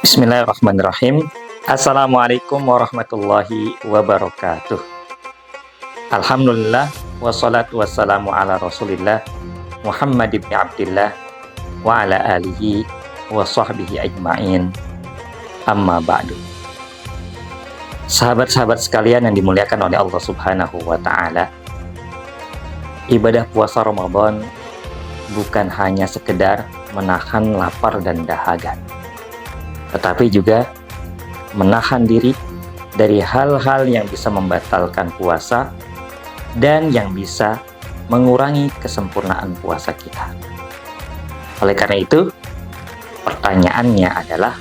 Bismillahirrahmanirrahim. Assalamualaikum warahmatullahi wabarakatuh. Alhamdulillah wassalatu wassalamu ala Rasulillah Muhammad ibn Abdillah wa ala alihi wa sahbihi ajma'in. Amma ba'du. Sahabat-sahabat sekalian yang dimuliakan oleh Allah Subhanahu wa taala, ibadah puasa Ramadan bukan hanya sekedar menahan lapar dan dahaga, tetapi juga menahan diri dari hal-hal yang bisa membatalkan puasa dan yang bisa mengurangi kesempurnaan puasa kita. Oleh karena itu, pertanyaannya adalah,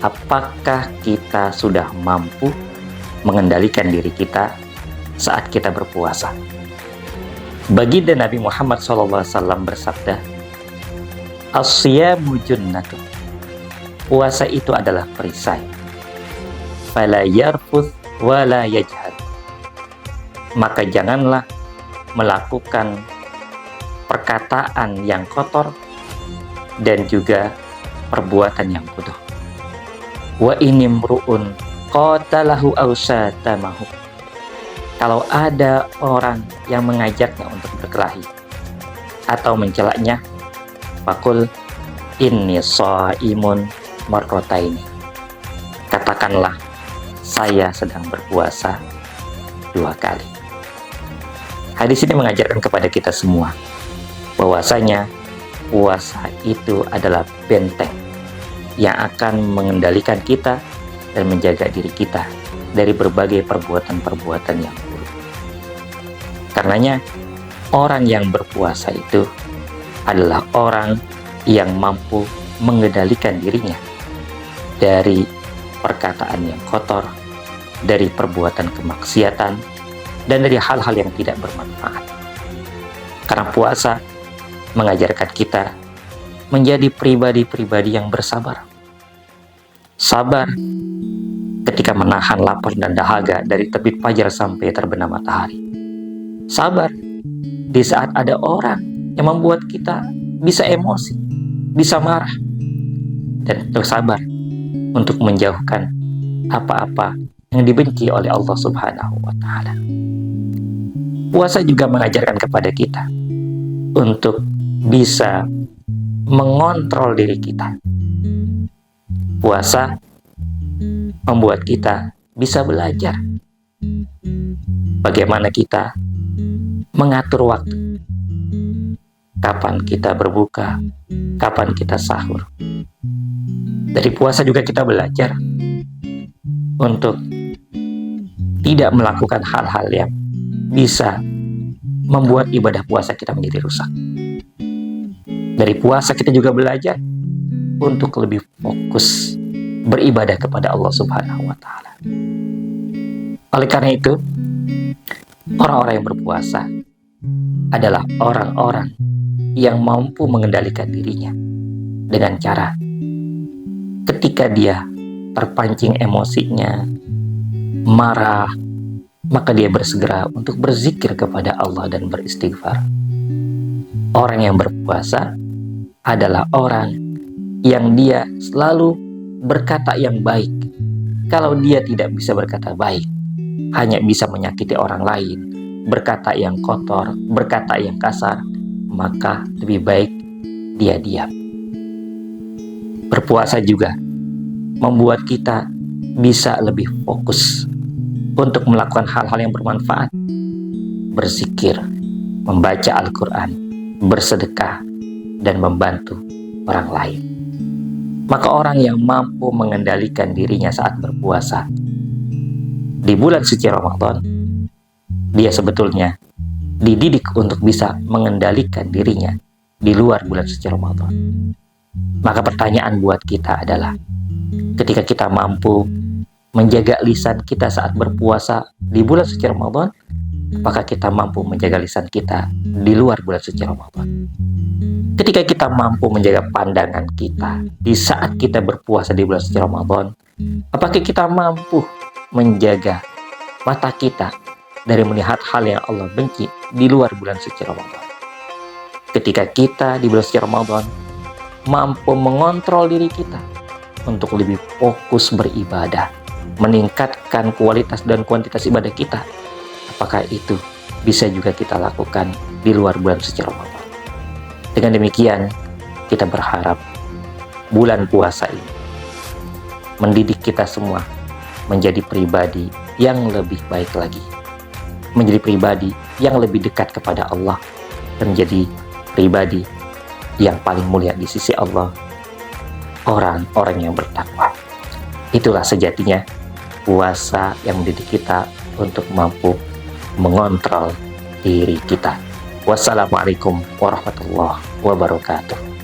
apakah kita sudah mampu mengendalikan diri kita saat kita berpuasa? Baginda Nabi Muhammad SAW bersabda, "As-siyamu junnatun." Puasa itu adalah perisai. Fala yarfuth wala yajhad. Maka janganlah melakukan perkataan yang kotor dan juga perbuatan yang bodoh. Wa inimru'un qatalahu aw syatamahu. Kalau ada orang yang mengajaknya untuk berkelahi atau mencelaknya, faqul inni shaimun marrataini. Katakanlah, saya sedang berpuasa 2 kali. Hadis ini mengajarkan kepada kita semua bahwasanya puasa itu adalah benteng yang akan mengendalikan kita dan menjaga diri kita dari berbagai perbuatan-perbuatan yang buruk. Karenanya, orang yang berpuasa itu adalah orang yang mampu mengendalikan dirinya dari perkataan yang kotor, dari perbuatan kemaksiatan, dan dari hal-hal yang tidak bermanfaat. Karena puasa mengajarkan kita menjadi pribadi-pribadi yang bersabar. Sabar ketika menahan lapar dan dahaga dari terbit fajar sampai terbenam matahari. Sabar di saat ada orang yang membuat kita bisa emosi, bisa marah, dan bersabar untuk menjauhkan apa-apa yang dibenci oleh Allah Subhanahu wa taala. Puasa juga mengajarkan kepada kita untuk bisa mengontrol diri kita. Puasa membuat kita bisa belajar bagaimana kita mengatur waktu. Kapan kita berbuka, kapan kita sahur. Dari puasa juga kita belajar untuk tidak melakukan hal-hal yang bisa membuat ibadah puasa kita menjadi rusak. Dari puasa kita juga belajar untuk lebih fokus beribadah kepada Allah Subhanahu wa taala. Oleh karena itu, orang-orang yang berpuasa adalah orang-orang yang mampu mengendalikan dirinya dengan cara ketika dia terpancing emosinya, marah, maka dia bersegera untuk berzikir kepada Allah dan beristighfar. Orang yang berpuasa adalah orang yang dia selalu berkata yang baik. Kalau dia tidak bisa berkata baik, hanya bisa menyakiti orang lain, berkata yang kotor, berkata yang kasar, maka lebih baik dia diam. Berpuasa juga membuat kita bisa lebih fokus untuk melakukan hal-hal yang bermanfaat, berzikir, membaca Al-Quran, bersedekah, dan membantu orang lain. Maka orang yang mampu mengendalikan dirinya saat berpuasa di bulan suci Ramadan, dia sebetulnya dididik untuk bisa mengendalikan dirinya di luar bulan suci Ramadan. Maka pertanyaan buat kita adalah, ketika kita mampu menjaga lisan kita saat berpuasa di bulan suci Ramadan, apakah kita mampu menjaga lisan kita di luar bulan suci Ramadan? Ketika kita mampu menjaga pandangan kita di saat kita berpuasa di bulan suci Ramadan, apakah kita mampu menjaga mata kita dari melihat hal yang Allah benci di luar bulan suci Ramadan? Ketika kita di bulan suci Ramadan mampu mengontrol diri kita untuk lebih fokus beribadah, meningkatkan kualitas dan kuantitas ibadah kita. Apakah itu bisa juga kita lakukan di luar bulan suci Ramadan? Dengan demikian, kita berharap bulan puasa ini mendidik kita semua menjadi pribadi yang lebih baik lagi, menjadi pribadi yang lebih dekat kepada Allah, dan menjadi pribadi yang paling mulia di sisi Allah, orang-orang yang bertakwa. Itulah sejatinya puasa yang mendidik kita untuk mampu mengontrol diri kita. Wassalamualaikum warahmatullahi wabarakatuh.